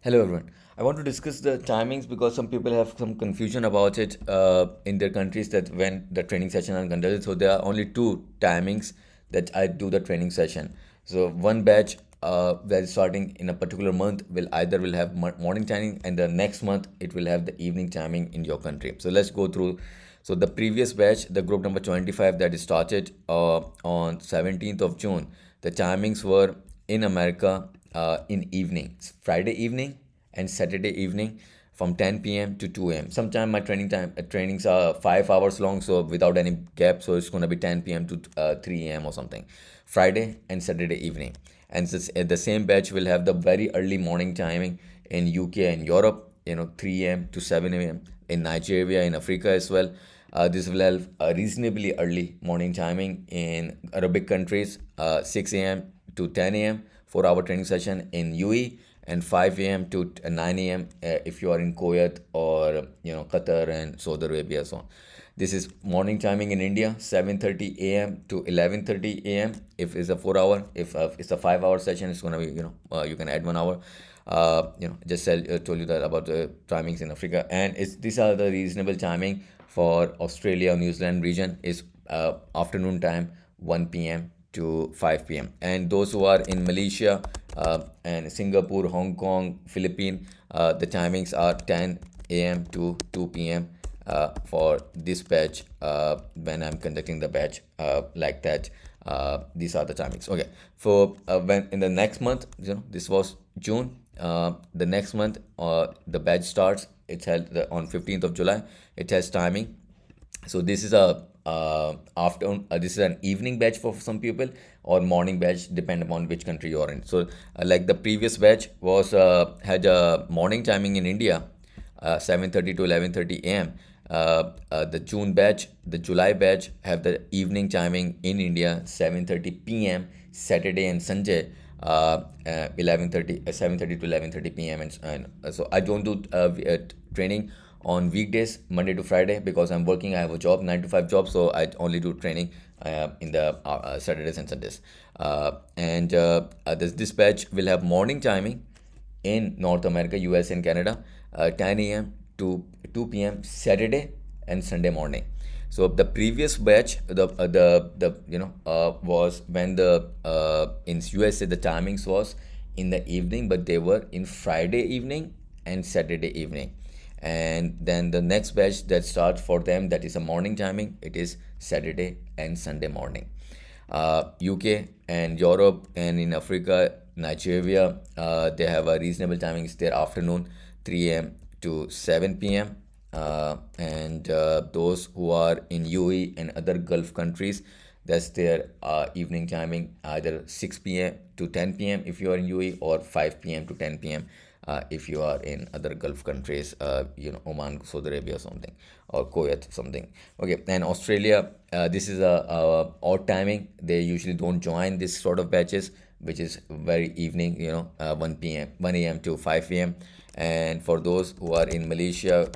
Hello everyone. I want to discuss the timings because some people have some confusion about it in their countries that when the training session are conducted. So there are only two timings that I do the training session. So one batch that is starting in a particular month will have morning timing, and the next month it will have the evening timing in your country. So let's go through. So the previous batch, the group number 25 that is started on 17th of June, the timings were in America in evening, Friday evening and Saturday evening from 10 p.m. to 2 a.m. Sometimes my trainings are 5 hours long, so without any gap, so it's gonna be 10 p.m. to 3 a.m. or something. Friday and Saturday evening, and the same batch will have the very early morning timing in UK and Europe, 3 a.m. to 7 a.m. in Nigeria, in Africa as well. This will have a reasonably early morning timing in Arabic countries, 6 a.m. to 10 a.m. 4 hour training session in UAE, and 5 a.m. to 9 a.m. If you are in Kuwait or Qatar and Saudi Arabia, so on. This is morning timing in India, 7:30 a.m. to 11:30 a.m. If it's a 4 hour, if it's a 5 hour session, it's gonna be you can add 1 hour. Told you that about the timings in Africa, and these are the reasonable timing for Australia, New Zealand region is afternoon time, 1 p.m. to 5 p.m. And those who are in Malaysia and Singapore, Hong Kong, Philippines, the timings are 10 a.m. to 2 p.m. For this batch when I'm conducting the batch like that. These are the timings. Okay, for when in the next month, this was June. The next month, the batch starts. It's held on 15th of July. It has timing. So this is a afternoon. This is an evening batch for some people, or morning batch, depend upon which country you're in. So like the previous batch was had a morning timing in India, 7:30 to 11:30 a.m. The June batch, the July batch have the evening timing in India, 7:30 p.m. Saturday and Sunday, 7:30 to 11:30 p.m. And so I don't do training on weekdays, Monday to Friday, because I'm working. I have a job, 9 to 5 job, so I only do training in the Saturdays and Sundays. This batch will have morning timing in North America, US, and Canada, 10 a.m. to 2 p.m. Saturday and Sunday morning. So the previous batch, was when the in USA the timings was in the evening, but they were in Friday evening and Saturday evening. And then the next batch that starts for them, that is a morning timing. It is Saturday and Sunday morning. UK and Europe and in Africa, Nigeria, they have a reasonable timing. It's their afternoon, 3 a.m. to 7 p.m. And those who are in UAE and other Gulf countries, that's their evening timing, either 6 p.m. to 10 p.m. if you are in UAE, or 5 p.m. to 10 p.m. If you are in other Gulf countries, Oman, Saudi Arabia, something, or Kuwait, something. Okay, and Australia, this is a odd timing. They usually don't join this sort of batches, which is very evening, 1 p.m., 1 a.m. to 5 p.m. And for those who are in Malaysia,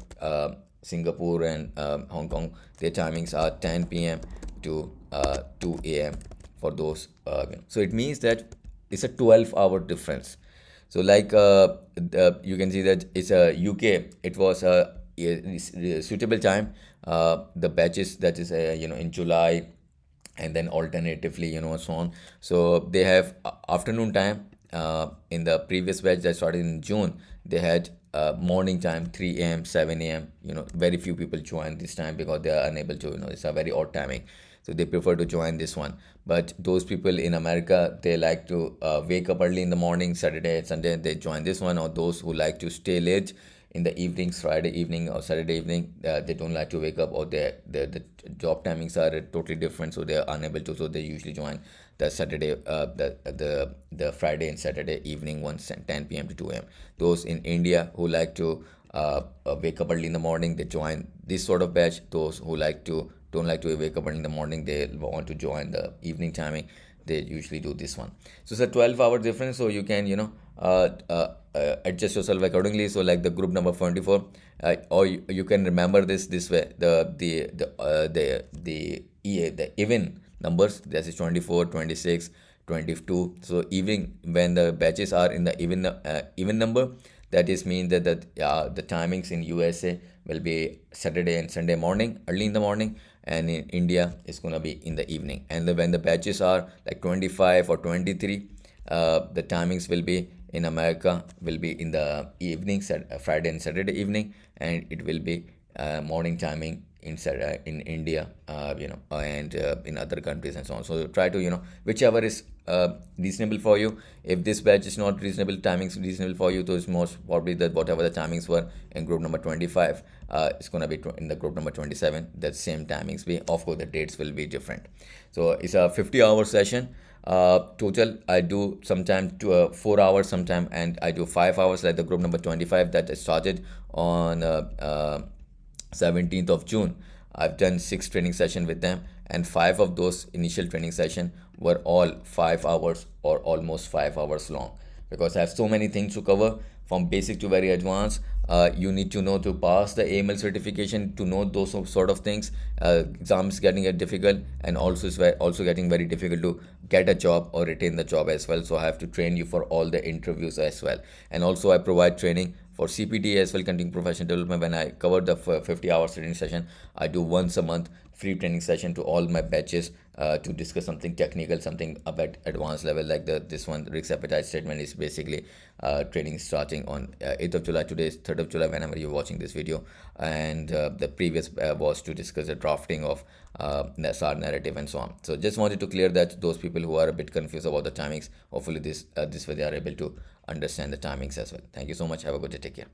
Singapore, and Hong Kong, their timings are 10 p.m. to 2 a.m. for those. So it means that it's a 12-hour difference. So like you can see that it's a UK. It was a suitable time. The batches that is in July, and then alternatively so on. So they have afternoon time. In the previous batch that started in June, they had morning time, 3 a.m., 7 a.m. Very few people join this time because they are unable to. It's a very odd timing, so they prefer to join this one. But those people in America, they like to wake up early in the morning, Saturday and Sunday, they join this one. Or those who like to stay late in the evenings, Friday evening or Saturday evening, they don't like to wake up, or the job timings are totally different, so they are unable to. So they usually join the Saturday, the Friday and Saturday evening ones, 10 p.m. to 2 a.m. Those in India who like to wake up early in the morning, they join this sort of batch. Those who don't like to wake up early in the morning, they want to join the evening timing, they usually do this one. So it's a 12-hour difference, so you can adjust yourself accordingly. So like the group number 24, or you can remember this way: the even numbers, that is 24, 26, 22. So even when the batches are in the even number, That is mean that the timings in USA will be Saturday and Sunday morning, early in the morning, and in India it's gonna be in the evening. And when the batches are like 25 or 23, the timings will be in America will be in the evening, Friday and Saturday evening, and it will be morning timing in India, and in other countries and so on. So try to whichever is reasonable for you. If this batch is not reasonable, timings reasonable for you, so it's most probably that whatever the timings were in group number 25, it's gonna be in the group number 27. That same timings be. Of course, the dates will be different. So it's a 50-hour session. Total, I do sometime 4 hours sometime, and I do 5 hours like the group number 25 that I started on 17th of June. I've done 6 training sessions with them, and 5 of those initial training sessions were all 5 hours or almost 5 hours long, because I have so many things to cover from basic to very advanced. You need to know to pass the AML certification, to know those sort of things. Exams getting difficult, and also it's also getting very difficult to get a job or retain the job as well. So I have to train you for all the interviews as well. And also I provide training for CPT as well, continuing professional development. When I cover the 50-hour training session, I do once a month free training session to all my batches to discuss something technical, something about advanced level, like this one risk appetite statement is basically training starting on 8th of July. Today is 3rd of July whenever you're watching this video, and the previous was to discuss the drafting of SAR narrative and so on. So just wanted to clear that those people who are a bit confused about the timings, hopefully this way they are able to understand the timings as well. Thank you so much. Have a good day. Take care.